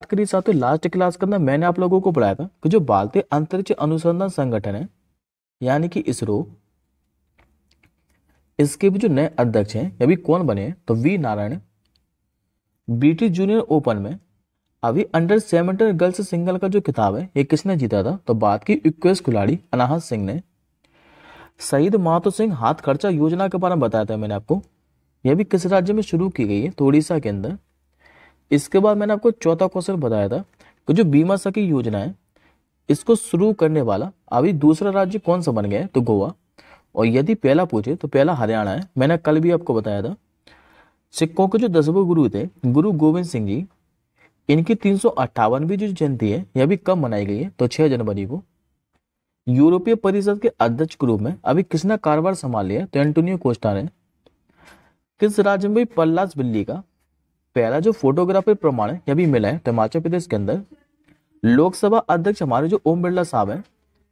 करी साथियों, last class के अंदर मैंने आप लोगों को पढ़ाया था कि जो भारतीय अंतरिक्ष अनुसंधान संगठन है यानी कि इसरो, इसके भी जो नए अध्यक्ष हैं ये भी कौन बने हैं, तो V Narayan. British junior open में अभी अंडर 17 गर्ल्स सिंगल का जो खिताब है ये किसने जीता था, तो बात की इक्वेस खिलाड़ी अनाहत सिंह ने। शहीद मातो सिंह हाथ खर्चा योजना के बारे में बताया था मैंने आपको, यह भी किस राज्य में शुरू की गई है, तो उड़ीसा के अंदर। इसके बाद मैंने आपको चौथा क्वेश्चन बताया था कि जो बीमा सखी योजना है इसको शुरू करने वाला अभी दूसरा राज्य कौन सा बन गया है, तो गोवा। और यदि पहला पूछे तो पहला हरियाणा है, मैंने कल भी आपको बताया था। सिखों के जो 10वें गुरु थे गुरु गोविंद सिंह जी, इनकी 358वीं जो जयंती है यह भी कब मनाई गई है, तो 6 जनवरी को। यूरोपीय परिषद के अध्यक्ष के रूप में अभी किसने कार्यभार संभाल लिया, तो एंटोनियो कोस्टा ने। किस राज्य में भी पल्लास बिल्ली का पहला जो फोटोग्राफी प्रमाण है यह भी मिला है, तो हिमाचल प्रदेश के अंदर। लोकसभा अध्यक्ष हमारे जो ओम बिरला साहब हैं,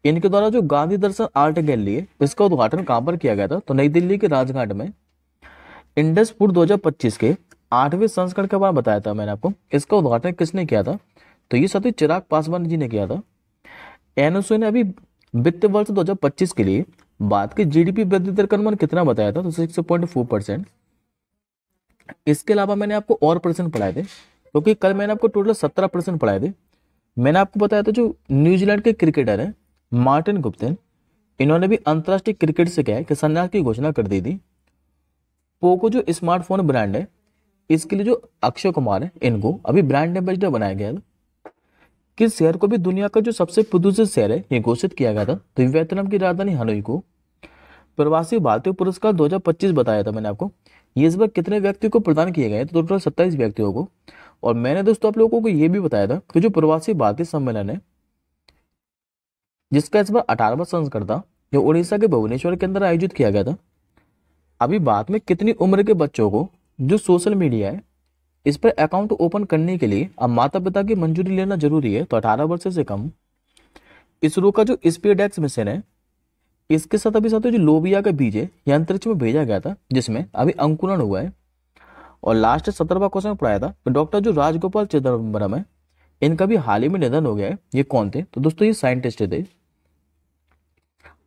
इनके द्वारा जो गांधी दर्शन आर्ट गैलरी है इसका उद्घाटन कहां पर किया गया था, तो नई दिल्ली के राजघाट में। इंडस फूड 2025 के 8वें संस्करण के बारे में बताया था मैंने आपको, इसका उद्घाटन किसने किया था, तो ये साथी चिराग पासवान जी ने किया था। एनएसओ ने अभी वित्त वर्ष 2025 के लिए भारत की जीडीपी वृद्धि दर का अनुमान कितना बताया था, तो 6.4%। इसके अलावा मैंने आपको और परसेंट पढ़ाए थे, क्योंकि कल मैंने आपको टोटल 17% पढ़ाए थे। मैंने आपको बताया था जो न्यूजीलैंड के क्रिकेटर हैं मार्टिन गुप्टिन, इन्होंने भी अंतरराष्ट्रीय क्रिकेट से क्या है कि संन्यास की घोषणा कर दी थी। पोको जो स्मार्टफोन ब्रांड है इसके लिए जो अक्षय कुमार है इनको अभी ब्रांड एम्बेसडर बनाया गया है। किस शहर को भी दुनिया का जो सबसे प्रदूषित शहर है ये घोषित किया गया था, तो वियतनाम की राजधानी हनोई को। प्रवासी भारतीय पुरस्कार 2025 बताया था मैंने आपको, ये इस बार कितने व्यक्तियों को प्रदान किए गए, तो टोटल 27 व्यक्तियों को। और मैंने दोस्तों आप लोगों को ये भी बताया था कि जो प्रवासी भारतीय सम्मेलन है जिसका इस बार 18वां संस्करण था, जो उड़ीसा के भुवनेश्वर के अंदर आयोजित किया गया था। अभी बाद में कितनी उम्र के बच्चों को जो सोशल मीडिया है इस पर अकाउंट ओपन करने के लिए अब माता पिता की मंजूरी लेना जरूरी है, तो 18 वर्ष से कम। इसरो का जो स्पेसएक्स मिशन है इसके साथ अभी साथ जो लोबिया का बीज है ये अंतरिक्ष में भेजा गया था, जिसमें अभी अंकुरण हुआ है। और लास्ट 17वां क्वेश्चन पढ़ाया था कि डॉक्टर जो राजगोपाल चिदम्बरम है इनका भी हाल ही में निधन हो गया है। ये कौन थे, तो दोस्तों ये साइंटिस्ट थे।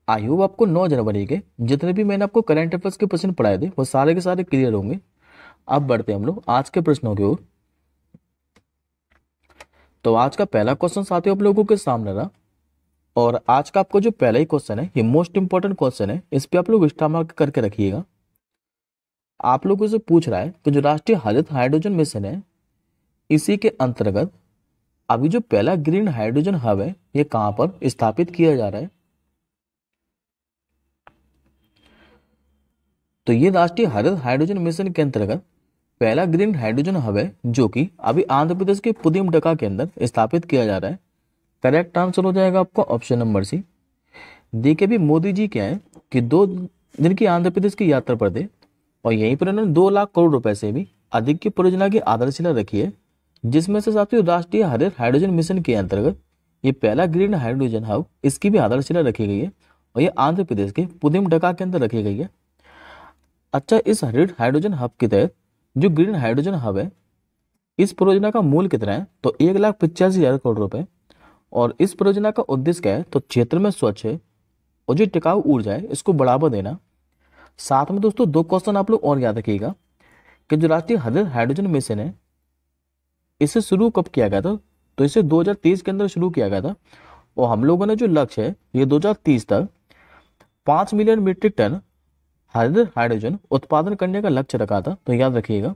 आई होप आपको 9 जनवरी के जितने भी मैंने आपको करंट अफेयर्स के प्रश्न पढ़ाए थे वो सारे के सारे क्लियर होंगे। अब बढ़ते हैं हम लोग आज के प्रश्नों की ओर। तो आज का पहला क्वेश्चन साथियों आप लोगों के सामने रहा, और आज का आपको जो पहला ही क्वेश्चन है ये मोस्ट इंपॉर्टेंट क्वेश्चन है, इस पे आप लोग स्टार मार्क करके रखिएगा। आप लोगों से पूछ रहा है कि जो राष्ट्रीय हरित हाइड्रोजन मिशन है इसी के अंतर्गत अभी जो पहला ग्रीन हाइड्रोजन हब है ये कहां पर स्थापित किया जा रहा है। तो ये राष्ट्रीय हरित हाइड्रोजन मिशन के अंतर्गत पहला ग्रीन हाइड्रोजन हब है जो कि अभी आंध्र प्रदेश के पुदीमडका के अंदर स्थापित किया जा रहा है। करेक्ट आंसर हो जाएगा आपका ऑप्शन नंबर सी। देखिए भी मोदी जी क्या है कि 2 दिन की आंध्र प्रदेश की यात्रा पर थे, और यहीं पर उन्होंने 2 लाख करोड़ रुपए से भी अधिक की परियोजना की आधारशिला रखी है, जिसमें से साथियों राष्ट्रीय हरित हाइड्रोजन मिशन के अंतर्गत ये पहला ग्रीन हाइड्रोजन हब इसकी भी आधारशिला रखी गई है, और ये आंध्र प्रदेश के पुदीमडका के अंदर रखी गई है। अच्छा, इस हरित हाइड्रोजन हब के तहत जो ग्रीन हाइड्रोजन हब है इस परियोजना का मूल्य कितना है, तो 1,85,000 करोड़ रुपए। और इस परियोजना का उद्देश्य क्या है, तो क्षेत्र में स्वच्छ है और जो टिकाऊ ऊर्जा है इसको बढ़ावा देना। साथ में दोस्तों 2 क्वेश्चन आप लोग और याद रखिएगा कि जो राष्ट्रीय हरित हाइड्रोजन मिशन है इसे शुरू कब किया गया था, तो इसे 2023 के अंदर शुरू किया गया था, और हम लोगों ने जो लक्ष्य है ये 2030 तक 5 मिलियन मीट्रिक टन हरित हाइड्रोजन उत्पादन करने का लक्ष्य रखा था, तो याद रखिएगा।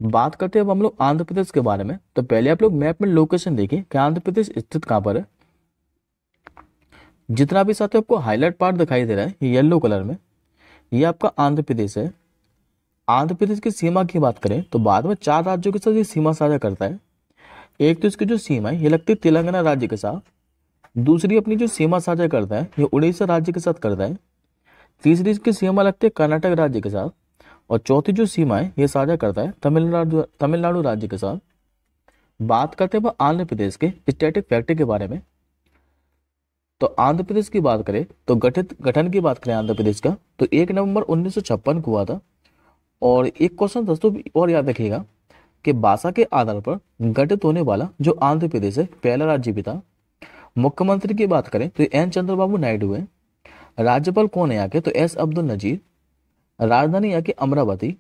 बात करते हैं अब हम लोग आंध्र प्रदेश के बारे में। तो पहले आप लोग मैप में लोकेशन देखिए कि आंध्र प्रदेश स्थित कहां पर है। जितना भी साथियों आपको हाईलाइट पार्ट दिखाई दे रहा है ये येलो कलर में, ये आपका आंध्र प्रदेश है। आंध्र प्रदेश की सीमा की बात करें तो बाद में 4 राज्यों के साथ ये सीमा साझा करता है। एक तो इसकी जो सीमा है ये लगती है तेलंगाना राज्य के साथ, दूसरी अपनी जो सीमा साझा करता है ये उड़ीसा राज्य के साथ करता है, तीसरी इसकी सीमा लगती है कर्नाटक राज्य के साथ, और चौथी जो सीमा है ये साझा करता है तमिलनाडु राज्य के साथ। बात करते हैं आंध्र प्रदेश के स्टैटिक फैक्ट के बारे में। तो आंध्र प्रदेश की बात करें तो गठन की बात करें आंध्र प्रदेश का, तो 1 नवंबर 1956 को हुआ था। और एक क्वेश्चन दोस्तों और याद रखिएगा कि भाषा के आधार पर गठित होने वाला जो आंध्र प्रदेश है पहला राज्य भी था। मुख्यमंत्री की बात करें तो एन चंद्रबाबू नायडू है। राज्यपाल कौन है यहाँ के, तो एस अब्दुल नजीर। राजधानी यहाँ की अमरावती।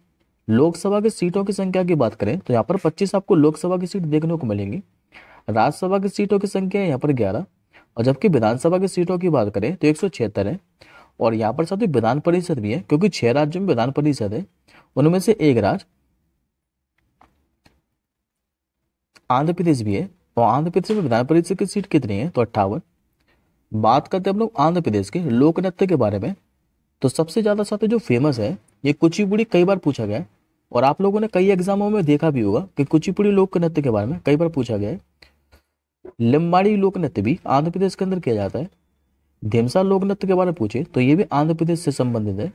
लोकसभा की सीटों की संख्या की बात करें तो यहाँ पर 25 आपको लोकसभा की सीट देखने को मिलेंगी। राज्यसभा की सीटों की संख्या है यहाँ पर 11, और जबकि विधानसभा की सीटों की बात करें तो 176 है। और यहाँ पर साथ ही विधान परिषद भी है, क्योंकि 6 राज्यों में विधान परिषद है, उनमें से एक राज्य आंध्र प्रदेश भी है। और आंध्र प्रदेश में विधान परिषद की सीट कितनी है, तो 58। बात करते हैं हम लोग आंध्र प्रदेश के लोक नृत्य के बारे में, तो सबसे ज्यादा साथ जो फेमस है ये कुचिपुड़ी कई बार पूछा गया है, और आप लोगों ने कई एग्जामों में देखा भी होगा कि कुचिपुड़ी लोक नृत्य के बारे में कई बार पूछा गया है। लिम्बाड़ी लोक नृत्य भी आंध्र प्रदेश के अंदर किया जाता है। ढीमसा लोक नृत्य के बारे में पूछे तो ये भी आंध्र प्रदेश से संबंधित है।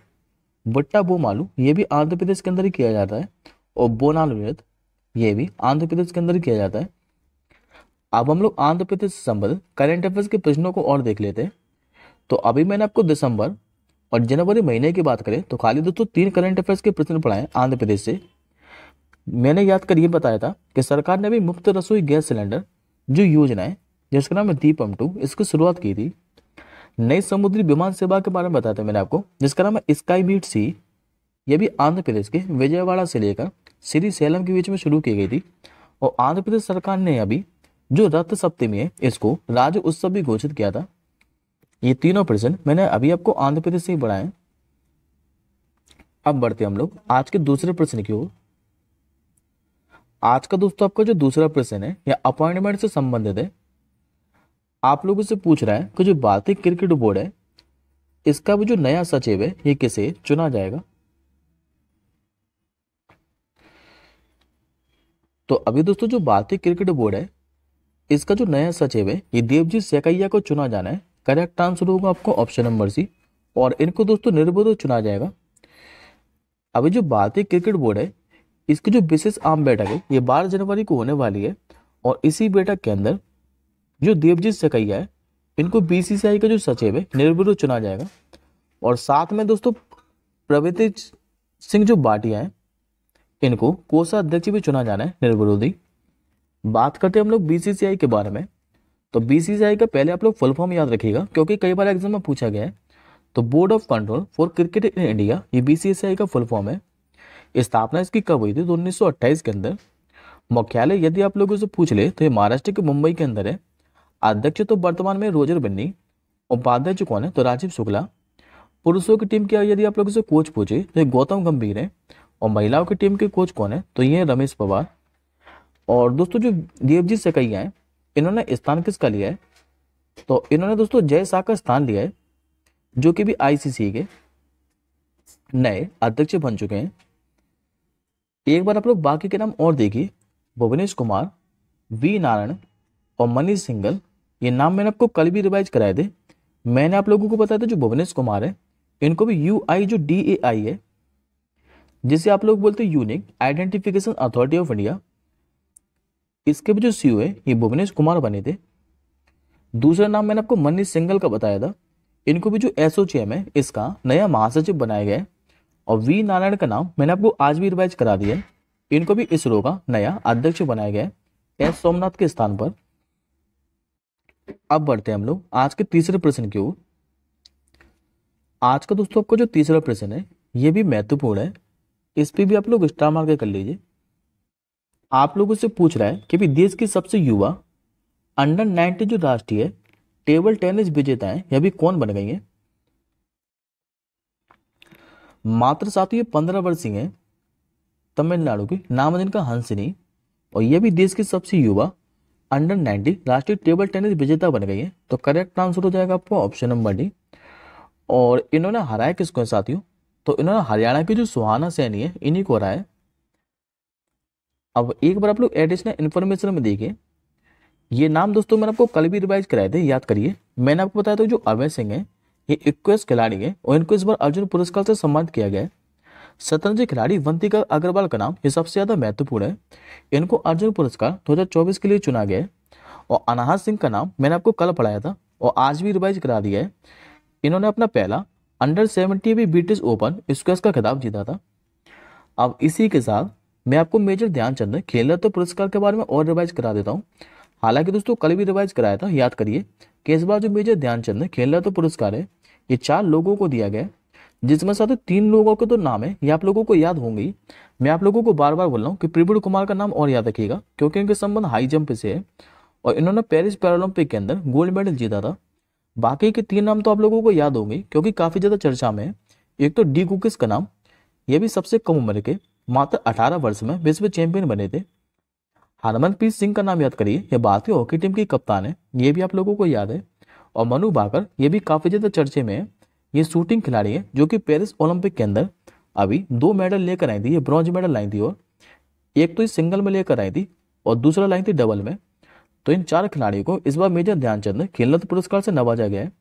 बुट्टा बोमालू ये भी आंध्र प्रदेश के अंदर ही किया जाता है। और बोनालू नृत्य ये भी आंध्र प्रदेश के अंदर ही किया जाता है। अब हम लोग आंध्र प्रदेश से संबंधित करंट अफेयर्स के प्रश्नों को और देख लेते हैं। तो अभी मैंने आपको दिसंबर और जनवरी महीने की बात करें तो खाली दोस्तों 3 करंट अफेयर्स के प्रश्न पढ़ाए आंध्र प्रदेश से। मैंने याद कर ये बताया था कि सरकार ने भी मुफ्त रसोई गैस सिलेंडर जो योजना है जिसका नाम है दीपम 2, इसकी शुरुआत की थी। नई समुद्री विमान सेवा के बारे में बताया था मैंने आपको, जिसका नाम है स्काई मीट सी। यह भी आंध्र प्रदेश के विजयवाड़ा से लेकर श्री सैलम के बीच में शुरू की गई थी। और आंध्र प्रदेश सरकार ने अभी जो रथ सप्तमी है इसको राज्य उत्सव भी घोषित किया था। ये तीनों प्रश्न मैंने अभी आपको आंध्र प्रदेश से ही पढ़ाए। अब बढ़ते हम लोग आज के दूसरे प्रश्न की ओर। आज का दोस्तों आपका जो दूसरा प्रश्न है यह अपॉइंटमेंट से संबंधित है। आप लोगों से पूछ रहा है कि जो भारतीय क्रिकेट बोर्ड है इसका भी जो नया सचिव है ये किसे चुना जाएगा। तो अभी दोस्तों जो भारतीय क्रिकेट बोर्ड है इसका जो नया सचिव है ये देवजीत सेकैया को चुना जाना है। करेक्ट आंसर होगा आपको ऑप्शन नंबर सी। और इनको दोस्तों निर्विरोध चुना जाएगा। अभी जो भारतीय क्रिकेट बोर्ड है इसकी जो विशेष आम बैठक है ये 12 जनवरी को होने वाली है। और इसी बैठक के अंदर जो देवजीत सेकैया है इनको बीसीसीआई का जो सचिव है निर्विरोध चुना जाएगा। और साथ में दोस्तों प्रवृत्ति सिंह जो भाटिया है इनको कोषाध्यक्ष भी चुना जाना है निर्विरोधी। बात करते हैं हम लोग बीसीसीआई के बारे में। तो बीसीसीआई का पहले आप लोग फुल फॉर्म याद रखिएगा क्योंकि कई बार एग्जाम में पूछा गया है। तो board of control for cricket in India ये बीसीसीआई का फुल फॉर्म है। स्थापना इसकी कब हुई थी, तो 1928 के अंदर। मुख्यालय यदि आप लोगों से पूछ ले तो ये महाराष्ट्र के मुंबई के अंदर है। अध्यक्ष तो वर्तमान में रोजर बन्नी। उपाध्यक्ष कौन है, तो राजीव शुक्ला। पुरुषों की टीम की यदि आप लोगों से कोच पूछे तो ये गौतम गंभीर है। और महिलाओं की टीम के कोच कौन है, तो ये रमेश पवार। और दोस्तों जो देवजीत सेकैया है इन्होंने स्थान किसका लिया है, तो इन्होंने दोस्तों जय शाह का स्थान लिया है जो कि भी आईसीसी के नए अध्यक्ष बन चुके हैं। एक बार आप लोग बाकी के नाम और देखिए, भुवनेश कुमार, वी नारायण और मनीष सिंघल। ये नाम मैंने आपको कल भी रिवाइज कराए थे। मैंने आप लोगों को बताया था जो भुवनेश कुमार है इनको भी यूआई जो DAI है जिसे आप लोग बोलते हैं unique identification authority of India, इसके भी जो सीईओ है ये भुवनेश कुमार बने थे। दूसरा नाम मैंने आपको मनीष सिंघल का बताया था। इनको भी जो एसोचैम है इसका नया महासचिव बनाया गया है। और वी नारायण का नाम मैंने आपको आज भी रिवाइज करा दिया है। इनको भी इसरो का नया अध्यक्ष बनाया गया है एस सोमनाथ के स्थान पर। अब बढ़ते हैं हम लोग आज के तीसरे प्रश्न की ओर। आज का दोस्तों आपका जो तीसरा प्रश्न है ये भी महत्वपूर्ण है, इस पे भी आप लोग स्टार मार्क कर लीजिए। आप लोगों से पूछ रहा है कि भी देश की सबसे युवा अंडर 19 जो राष्ट्रीय टेबल टेनिस विजेता है यह भी कौन बन गई है। मात्र साथियों 15 वर्षीय है, तमिलनाडु की, नाम जिनका हंसिनी। और यह भी देश की सबसे युवा अंडर 19 राष्ट्रीय टेबल टेनिस विजेता बन गई है। तो करेक्ट आंसर हो जाएगा आपको ऑप्शन नंबर डी। और इन्होंने हराया किसको है साथियों, तो इन्होंने हरियाणा की जो सुहाना सैनी है इन्हीं को हराया। अब एक बार आप लोग एडिशनल इन्फॉर्मेशन में देखिए, ये नाम दोस्तों मैंने आपको कल भी रिवाइज कराए थे, याद करिए। मैंने आपको बताया था जो अभय सिंह है ये इक्वेस खिलाड़ी है और इनको इस बार अर्जुन पुरस्कार से सम्मानित किया गया है। शतरंज खिलाड़ी वंतिका अग्रवाल का नाम ये सबसे ज्यादा महत्वपूर्ण है, इनको अर्जुन पुरस्कार 2024 के लिए चुना गया है। और अनाहत सिंह का नाम मैंने आपको कल पढ़ाया था और आज भी रिवाइज करा दिया है। इन्होंने अपना पहला अंडर 70 भी ब्रिटिश ओपन स्क्वैश का खिताब जीता था। अब इसी के साथ मैं आपको मेजर ध्यानचंद खेल रत्न पुरस्कार के बारे में और रिवाइज करा देता हूँ। हालांकि दोस्तों कल भी रिवाइज कराया था, याद करिए कि इस बार जो मेजर ध्यानचंद खेल रत्न पुरस्कार है ये 4 लोगों को दिया गया है, जिसमें साथ 3 लोगों के तो नाम है ये आप लोगों को याद होंगे ही। मैं आप लोगों को बार बार बोल रहा हूँ कि प्रवीण कुमार का नाम और याद रखिएगा, क्योंकि इनके संबंध हाई जंप से है और इन्होंने पेरिस पैरालंपिक के अंदर गोल्ड मेडल जीता था। बाकी के 3 नाम तो आप लोगों को याद होंगे क्योंकि काफी ज्यादा चर्चा में है। एक तो डी कुकिस का नाम, ये भी सबसे कम उम्र के मात्र 18 वर्ष में विश्व चैंपियन बने थे। हरमनप्रीत सिंह का नाम याद करिए, ये भारतीय हॉकी टीम की कप्तान है, ये भी आप लोगों को याद है। और मनु भाकर, ये भी काफी ज्यादा चर्चे में है, ये शूटिंग खिलाड़ी है जो कि पेरिस ओलंपिक के अंदर अभी 2 मेडल लेकर आई थी, ये ब्रॉन्ज मेडल लाई थी, और एक तो इस सिंगल में लेकर आई थी और दूसरा लाई थी डबल में। तो इन 4 खिलाड़ियों को इस बार मेजर ध्यानचंद खेल रत्न पुरस्कार से नवाजा गया है।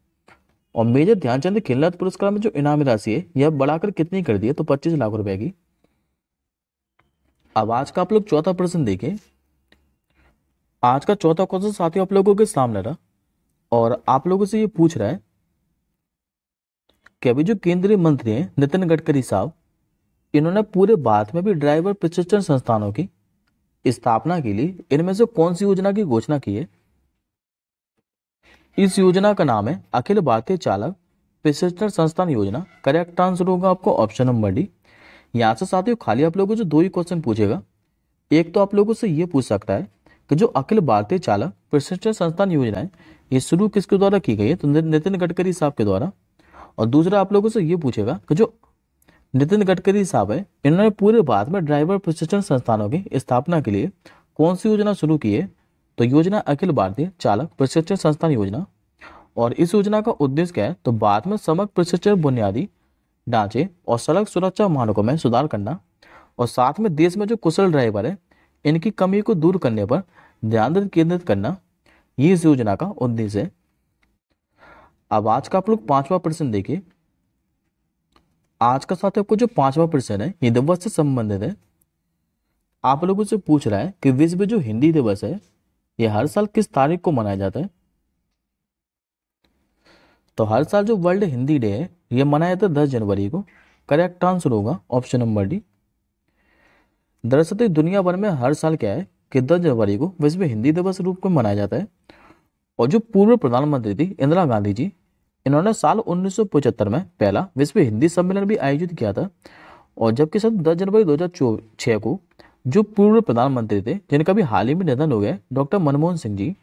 और मेजर ध्यानचंद खेल रत्न पुरस्कार में जो इनामी राशि है यह बढ़ाकर कितनी कर दी है, तो 25 लाख रुपए की। अब आज का आप लोग चौथा प्रश्न देखिए। आज का चौथा क्वेश्चन साथियों आप लोगों के सामने रहा और आप लोगों से ये पूछ रहा है कि अभी जो केंद्रीय मंत्री हैं नितिन गडकरी साहब, इन्होंने पूरे भारत में भी ड्राइवर प्रशिक्षण संस्थानों की स्थापना के लिए इनमें से कौन सी योजना की घोषणा की है? इस योजना का नाम है अखिल भारतीय चालक प्रशिक्षण संस्थान योजना। करेक्ट आंसर होगा आपको ऑप्शन नंबर डी। यहां से साथियों खाली आप लोगों से 2 ही क्वेश्चन पूछेगा। एक तो आप लोगों से ये पूछ सकता है कि जो अखिल भारतीय चालक प्रशिक्षण संस्थान योजना है ये शुरू किसके द्वारा की गई है, तो नितिन गडकरी साहब के द्वारा। और दूसरा आप लोगों से ये पूछेगा कि जो नितिन गडकरी साहब है इन्होंने पूरे भारत में ड्राइवर प्रशिक्षण संस्थानों की स्थापना के लिए कौन सी योजना शुरू की है, तो योजना अखिल भारतीय चालक प्रशिक्षण संस्थान योजना। और इस योजना का उद्देश्य क्या है, तो भारत में समग्र प्रशिक्षण बुनियादी ढांचे और सड़क सुरक्षा मानकों में सुधार करना और साथ में देश में जो कुशल ड्राइवर है इनकी कमी को दूर करने पर ध्यान केंद्रित करना, ये इस योजना का उद्देश्य है। अब आज का आप लोग 5वां प्रश्न देखिए। आज का साथ आपको जो 5वां प्रश्न है ये दिवस से संबंधित है। आप लोगों से पूछ रहा है कि विश्व जो हिंदी दिवस है ये हर साल किस तारीख को मनाया जाता है? तो हर साल जो वर्ल्ड हिंदी डे है ये मनाया जाता है 10 जनवरी को। करेक्ट आंसर होगा ऑप्शन नंबर डी। दरअसल दुनिया भर में हर साल क्या है कि 10 जनवरी को विश्व हिंदी दिवस रूप में मनाया जाता है। और जो पूर्व प्रधानमंत्री थी इंदिरा गांधी जी, इन्होंने साल 1975 में पहला विश्व हिंदी सम्मेलन भी आयोजित किया था। और जबकि सर 10 जनवरी 2006 को जो पूर्व प्रधानमंत्री थे जिनका भी हाल ही में निधन हो गया डॉक्टर मनमोहन सिंह जी,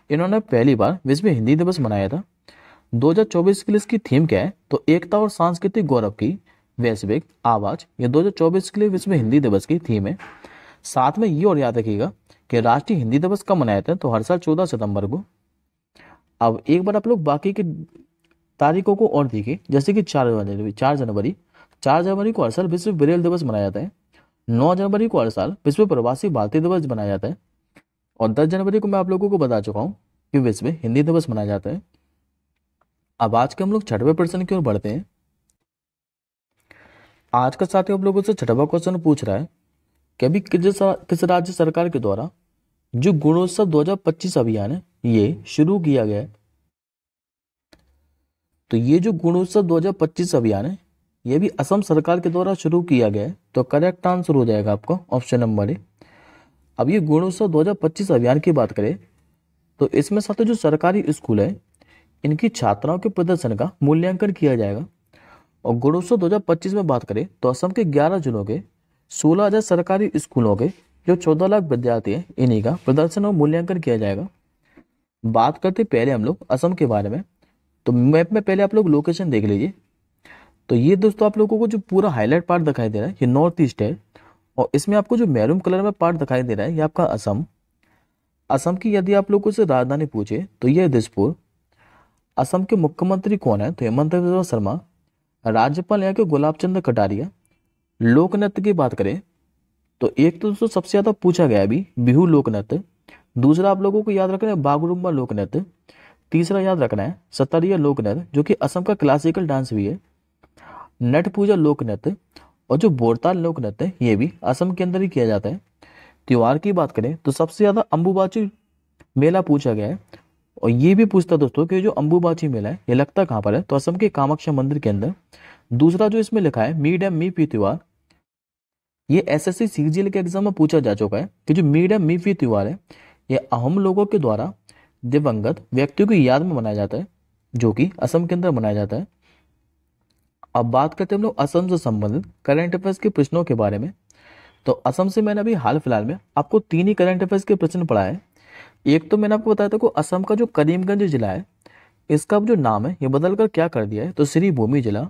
इन्होंने पहली बार विश्व हिंदी दिवस मनाया था। 2024 के लिए इसकी थीम क्या है, तो एकता और सांस्कृतिक गौरव की वैश्विक आवाज, ये 2024 के लिए विश्व हिंदी दिवस की थीम है। साथ में ये और याद रखिएगा कि राष्ट्रीय हिंदी दिवस कब मनाया था, तो हर साल 14 सितंबर को। अब एक बार आप लोग बाकी की तारीखों को और देखिए, जैसे कि 4 जनवरी को हर साल विश्व ब्रेल दिवस मनाया जाता है। 9 जनवरी को हर साल विश्व प्रवासी भारतीय दिवस मनाया जाता है। और 10 जनवरी को मैं आप लोगों को बता चुका हूँ कि विश्व हिंदी दिवस मनाया जाता है। अब आज के हम लोग 6वें प्रश्न की ओर बढ़ते हैं। आज का साथी आप लोगों से 6वां क्वेश्चन पूछ रहा है कि अभी किस राज्य सरकार के द्वारा जो गुणोत्सव 2025 अभियान है ये शुरू किया गया है? तो ये जो गुणोत्सव 2025 अभियान है ये भी असम सरकार के द्वारा शुरू किया गया है। तो करेक्ट आंसर हो जाएगा आपका ऑप्शन नंबर ए। अब ये गुणोत्सव 2025 अभियान की बात करें तो इसमें साथ जो सरकारी स्कूल है इनकी छात्राओं के प्रदर्शन का मूल्यांकन किया जाएगा। और गुणोत्सव 2025 में बात करें तो असम के 11 जिलों के 16,000 सरकारी स्कूलों के जो 14 लाख विद्यार्थी हैं इन्हीं का प्रदर्शन और मूल्यांकन किया जाएगा। बात करते पहले हम लोग असम के बारे में, तो मैप में पहले आप लोग लोकेशन देख लीजिए। तो ये दोस्तों आप लोगों को जो पूरा हाईलाइट पार्ट दिखाई दे रहा है ये नॉर्थ ईस्ट है। और इसमें आपको जो मैरून कलर में पार्ट दिखाई दे रहा है ये आपका असम। असम की यदि आप लोगों से राजधानी पूछे तो ये दिसपुर। असम के मुख्यमंत्री कौन है, तो हेमंत बिस्वा शर्मा। राज्यपाल यहाँ के गुलाब चंद कटारिया। लोक नृत्य की बात करें तो एक तो दोस्तों सबसे ज्यादा पूछा गया अभी बिहू लोक नृत्य। दूसरा आप लोगों को याद रखना है बागुरुम्बा लोक नृत्य। तीसरा याद रखना है सतरिया लोक नृत्य जो कि असम का क्लासिकल डांस भी है। नट पूजा लोक नृत्य और जो बोरताल लोक नृत्य ये भी असम के अंदर ही किया जाता है। त्योहार की बात करें तो सबसे ज्यादा अंबुबाची मेला पूछा गया है। और ये भी पूछता दोस्तों कि जो अंबुबाची मेला है ये लगता कहाँ पर है, तो असम के कामाख्या मंदिर के अंदर। दूसरा जो इसमें लिखा है मी डैम मी पी त्योहार ये एसएससी सीजीएल के एग्जाम में पूछा जा चुका है कि जो मीडियम मीफी त्योहार है ये अहम लोगों के द्वारा दिवंगत व्यक्तियों की याद में मनाया जाता है, जो कि असम के अंदर मनाया जाता है। अब बात करते हैं हम लोग असम से संबंधित करंट अफेयर्स के प्रश्नों के बारे में। तो असम से मैंने अभी हाल फिलहाल में आपको 3 ही करंट अफेयर्स के प्रश्न पढ़ाए हैं। एक तो मैंने आपको बताया था कि असम का जो करीमगंज जिला है इसका जो नाम है ये बदल कर क्या कर दिया है, तो श्री भूमि जिला।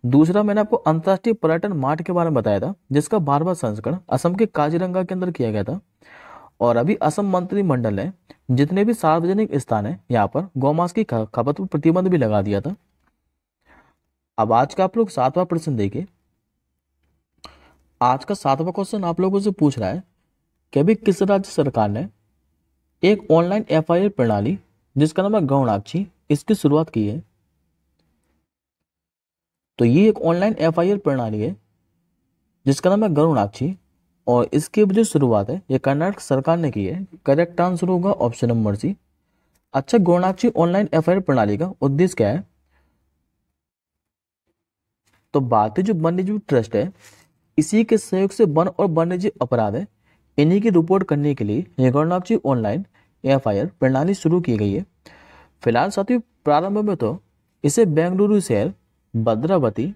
दूसरा मैंने आपको अंतर्राष्ट्रीय पर्यटन मार्ट के बारे में बताया था जिसका 12वां संस्करण असम के काजीरंगा के अंदर किया गया था। और अभी असम मंत्रिमंडल ने जितने भी सार्वजनिक स्थान है यहाँ पर गौमांस की खपत पर प्रतिबंध भी लगा दिया था। अब आज का आप लोग 7वां प्रश्न देखिए। आज का 7वां क्वेश्चन आप लोगों से पूछ रहा है कि अभी किस राज्य सरकार ने एक ऑनलाइन एफआईआर प्रणाली जिसका नाम है गौणाक्षी इसकी शुरुआत की है। तो ये एक ऑनलाइन एफआईआर प्रणाली है जिसका नाम है गरुणाक्षी और इसकी जो शुरुआत है ये कर्नाटक सरकार ने की है। करेक्ट आंसर होगा ऑप्शन नंबर सी। अच्छा, गरुणाक्षी ऑनलाइन एफआईआर प्रणाली का उद्देश्य क्या है? तो भारतीय जो वन्यजीव ट्रस्ट है इसी के सहयोग से वन और वन्यजीव अपराध है इन्हीं की रिपोर्ट करने के लिए ये गरुणाक्षी ऑनलाइन एफआईआर प्रणाली शुरू की गई है। फिलहाल साथियों प्रारंभ में तो इसे बेंगलुरु शहर, भद्रावती,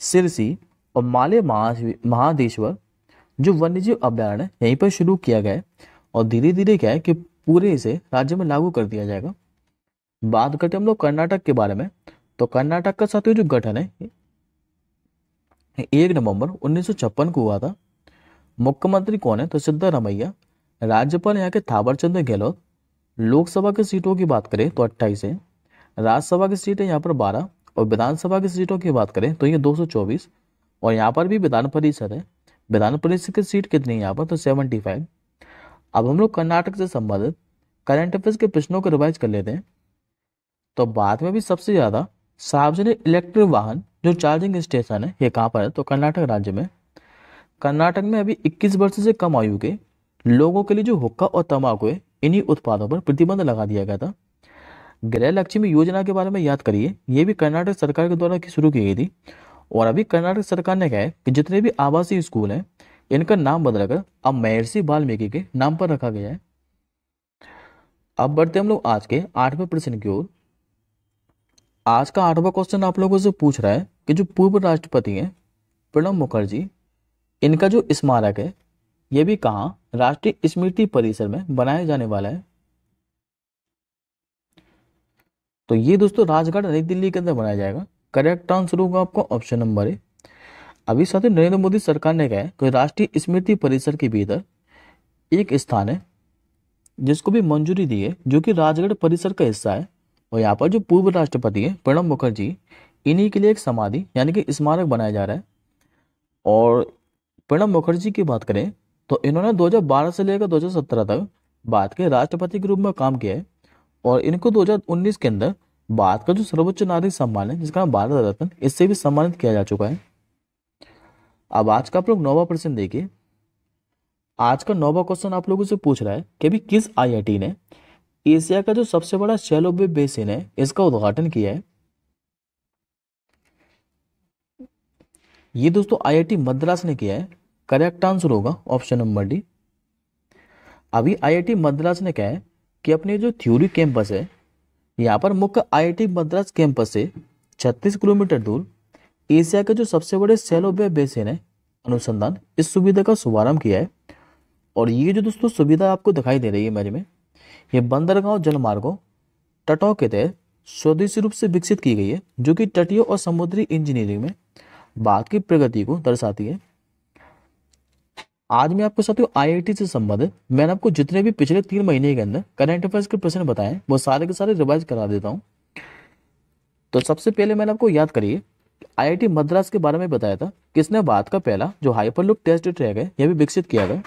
सिरसी और माले महादेश्वर जो वन्यजीव अभ्यारण्य है यहीं पर शुरू किया गया है और धीरे धीरे क्या है कि पूरे इसे राज्य में लागू कर दिया जाएगा। बात करते हम लोग कर्नाटक के बारे में। तो कर्नाटक का साथियों जो गठन है 1 नवंबर 1956 को हुआ था। मुख्यमंत्री कौन है? तो सिद्धारमैया। राज्यपाल यहाँ के थावरचंद गहलोत। लोकसभा की सीटों की बात करें तो 28 है। राज्यसभा की सीटें यहाँ पर 12 और विधानसभा की सीटों की बात करें तो ये 224 और यहाँ पर भी विधान परिषद है। विधान परिषद की सीट कितनी है यहाँ पर? तो 75। अब हम लोग कर्नाटक से संबंधित करंट अफेयर्स के प्रश्नों को रिवाइज कर लेते हैं। तो भारत में भी सबसे ज्यादा सार्वजनिक इलेक्ट्रिक वाहन जो चार्जिंग स्टेशन है ये कहाँ पर है? तो कर्नाटक राज्य में। कर्नाटक में अभी 21 वर्ष से कम आयु के लोगों के लिए जो हुक्का और तंबाकू है इन्हीं उत्पादों पर प्रतिबंध लगा दिया गया था। गृह लक्ष्मी योजना के बारे में याद करिए, ये भी कर्नाटक सरकार के द्वारा शुरू की गई थी। और अभी कर्नाटक सरकार ने कहा है कि जितने भी आवासीय स्कूल हैं इनका नाम बदलकर अब महर्षि वाल्मीकि के नाम पर रखा गया है। अब बढ़ते हम लोग आज के 8वें प्रश्न की ओर। आज का 8वां क्वेश्चन आप लोगों से पूछ रहा है कि जो पूर्व राष्ट्रपति हैं प्रणब मुखर्जी इनका जो स्मारक है यह भी कहाँ राष्ट्रीय स्मृति परिसर में बनाया जाने वाला है? तो ये दोस्तों राजघाट नई दिल्ली के अंदर बनाया जाएगा। करेक्ट आंसर होगा आपको ऑप्शन नंबर ए। अभी साथ ही नरेंद्र मोदी सरकार ने कहा है कि राष्ट्रीय स्मृति परिसर के भीतर एक स्थान है जिसको भी मंजूरी दी है जो कि राजगढ़ परिसर का हिस्सा है और यहाँ पर जो पूर्व राष्ट्रपति है प्रणब मुखर्जी इन्हीं के लिए एक समाधि यानी कि स्मारक बनाया जा रहा है। और प्रणब मुखर्जी की बात करें तो इन्होंने 2012 से लेकर 2017 तक भारत के राष्ट्रपति के रूप में काम किया है और इनको 2019 के अंदर भारत का जो सर्वोच्च नागरिक सम्मान है जिसका नाम भारत रत्न इससे भी सम्मानित किया जा चुका है। अब आज का आप लोग 9वां प्रश्न देखिए। आज का 9वां क्वेश्चन आप लोगों से पूछ रहा है कि अभी किस आईआईटी ने एशिया का जो सबसे बड़ा शैलो बे बेसिन है इसका उद्घाटन किया है? ये दोस्तों आईआईटी मद्रास ने किया है। करेक्ट आंसर होगा ऑप्शन नंबर डी। अभी आईआईटी मद्रास ने कहा है कि अपने जो थ्योरी कैंपस है यहाँ पर मुख्य आईआईटी मद्रास कैंपस से 36 किलोमीटर दूर एशिया के जो सबसे बड़े शैलो बे बेसिन है अनुसंधान इस सुविधा का शुभारंभ किया है। और ये जो दोस्तों सुविधा आपको दिखाई दे रही है इमेज में ये बंदरगांव जलमार्गों तटों के तहत स्वदेशी रूप से विकसित की गई है जो कि तटीय और समुद्री इंजीनियरिंग में भारत की प्रगति को दर्शाती है। आज मैं आपको साथियों आईआईटी से संबंधित मैंने आपको जितने भी पिछले 3 महीने के अंदर करंट अफेयर्स के प्रश्न बताए वो सारे के सारे रिवाइज करा देता हूं। तो सबसे पहले मैंने आपको याद करिए आईआईटी मद्रास के बारे में बताया था किसने भारत का पहला जो हाइपरलूप टेस्ट ट्रैक है यह भी विकसित किया गया।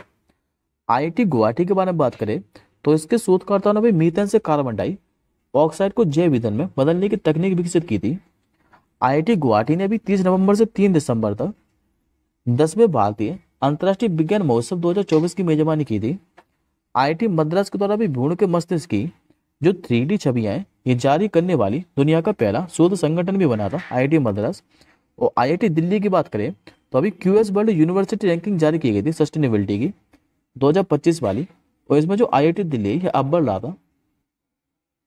आईआईटी गुवाहाटी के बारे में बात करें तो इसके शोधकर्ताओं ने भी मीथेन से कार्बन डाइऑक्साइड को जैव ईंधन में बदलने की तकनीक विकसित की थी। आईआईटी गुवाहाटी ने अभी 30 नवंबर से 3 दिसंबर तक 10वें भारतीय अंतर्राष्ट्रीय विज्ञान महोत्सव 2024 की मेजबानी की थी। आईआईटी मद्रास के द्वारा भी भ्रूण के मस्तिष्क की जो 3D छवियां हैं ये जारी करने वाली दुनिया का पहला शोध संगठन भी बना था आईआईटी मद्रास। और आईआईटी दिल्ली की बात करें तो अभी क्यूएस वर्ल्ड यूनिवर्सिटी रैंकिंग जारी की गई थी सस्टेनेबिलिटी की 2025 वाली, और इसमें जो आईआईटी दिल्ली है अव्वल रहा था।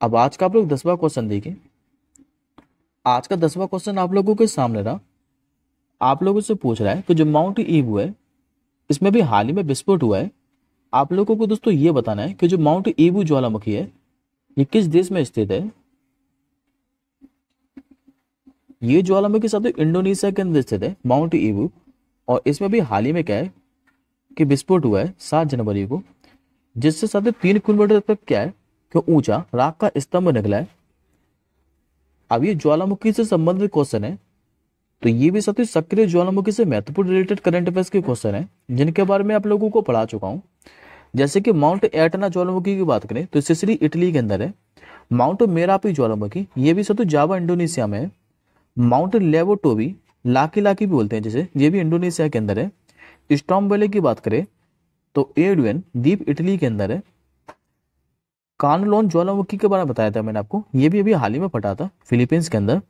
अब आज का आप लोग 10वां क्वेश्चन देखिए। आज का 10वां क्वेश्चन आप लोगों के सामने रहा। आप लोगों से पूछ रहा है कि जो माउंट ईबू है इसमें भी हाल ही में विस्फोट हुआ है। आप लोगों को दोस्तों ये बताना है कि जो माउंट ईबू ज्वालामुखी है ये किस देश में स्थित है। ये ज्वालामुखी साथ इंडोनेशिया के अंदर स्थित है माउंट ईबू, और इसमें भी हाल ही में क्या है कि विस्फोट हुआ है 7 जनवरी को, जिससे साथ 3 किलोमीटर तक क्या है कि ऊंचा राख का स्तंभ निकला है। अब ये ज्वालामुखी से संबंधित क्वेश्चन है, तो ये भी साथ सक्रिय ज्वालामुखी से महत्वपूर्ण रिलेटेड करंट अफेयर्स के क्वेश्चन है जिनके बारे में आप लोगों को पढ़ा चुका हूं। जैसे कि माउंट एटना ज्वालामुखी की बात करें तो सिसिली इटली के अंदर है। माउंट मेरापी ज्वालामुखी ये भी साथ जावा इंडोनेशिया में है। माउंट लेवोटोबी लाकी लाकी भी बोलते हैं जैसे, ये भी इंडोनेशिया के अंदर है। स्टॉर्म वैली की बात करें तो एडुएन द्वीप इटली के अंदर है। कानलोन ज्वालामुखी के बारे में बताया था मैंने आपको, ये भी अभी हाल ही में फटा था फिलीपींस के अंदर।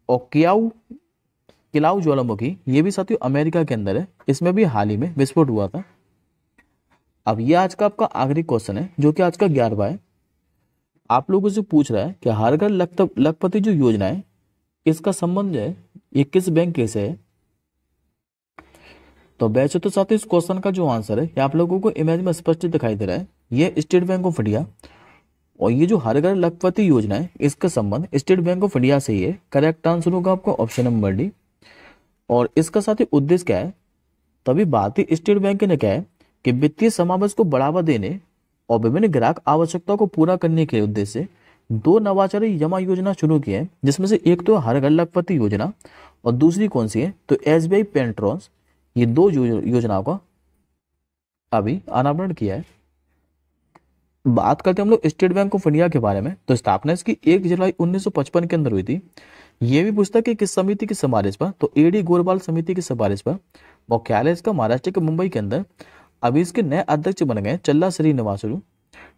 और किलाउ ज्वालामुखी ये भी साथियों अमेरिका के अंदर है, इसमें भी हाल ही में विस्फोट हुआ था। अब ये आज का आपका आखिरी क्वेश्चन है जो कि आज का 11वां है। आप लोगों से पूछ रहा है कि हर घर लखपति जो योजना है इसका संबंध है ये किस बैंक से है। तो वैसे तो साथियों इस क्वेश्चन का जो आंसर है ये आप लोगों को इमेज में स्पष्ट दिखाई दे रहा है, ये स्टेट बैंक ऑफ इंडिया। और ये जो हर घर लखपति योजना है इसका संबंध स्टेट बैंक ऑफ इंडिया से ही है। करेक्ट आंसर होगा आपका ऑप्शन नंबर डी। और इसका साथी उद्देश्य क्या है, तभी भारतीय स्टेट बैंक ने क्या है कि वित्तीय समावेश को बढ़ावा देने और विभिन्न ग्राहक आवश्यकताओं को पूरा करने के उद्देश्य से 2 नवाचारी जमा योजना शुरू की है, जिसमें से एक तो हर घर लखपति योजना और दूसरी कौन सी है तो एसबीआई पेंट्रॉन्स। ये 2 योजनाओं का अभी अनावरण किया है। बात करते हैं हम लोग स्टेट बैंक ऑफ इंडिया के बारे में, तो स्थापना इसकी 1 जुलाई 1955 के अंदर हुई थी। ये भी पूछता है कि किस समिति की सिफारिश पर, तो एडी गोरवाल समिति की सिफारिश पर। मुख्यालय इसका महाराष्ट्र के मुंबई के अंदर। अभी इसके नए अध्यक्ष बन गए चल्ला श्रीनिवासलू।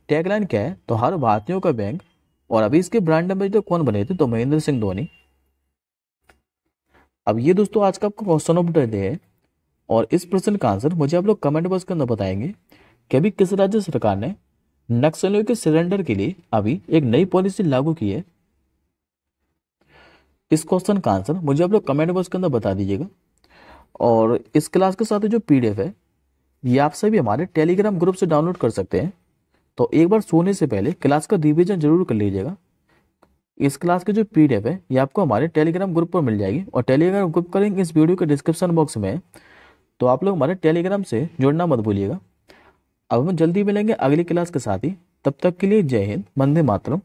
टैगलाइन क्या है तो हर भारतीयों का बैंक। और अभी इसके ब्रांड एम्बेसडर कौन बने थे तो महेंद्र सिंह धोनी। अब ये दोस्तों आज का आपका क्वेश्चन ऑफ द डे है, और इस प्रश्न का आंसर मुझे आप लोग कमेंट बॉक्स के अंदर बताएंगे कि अभी किस राज्य सरकार ने नक्सलियों के सरेंडर के लिए अभी एक नई पॉलिसी लागू की है। इस क्वेश्चन का आंसर मुझे आप लोग कमेंट बॉक्स के अंदर बता दीजिएगा। और इस क्लास के साथ जो पीडीएफ है ये आप सभी हमारे टेलीग्राम ग्रुप से डाउनलोड कर सकते हैं। तो एक बार सोने से पहले क्लास का रिवीजन जरूर कर लीजिएगा। इस क्लास की जो पीडीएफ है ये आपको हमारे टेलीग्राम ग्रुप पर मिल जाएगी, और टेलीग्राम ग्रुप का लिंक इस वीडियो के डिस्क्रिप्शन बॉक्स में है। तो आप लोग हमारे टेलीग्राम से जुड़ना मत भूलिएगा। अब हम जल्दी मिलेंगे अगली क्लास के साथ ही, तब तक के लिए जय हिंद, वंदे मातरम।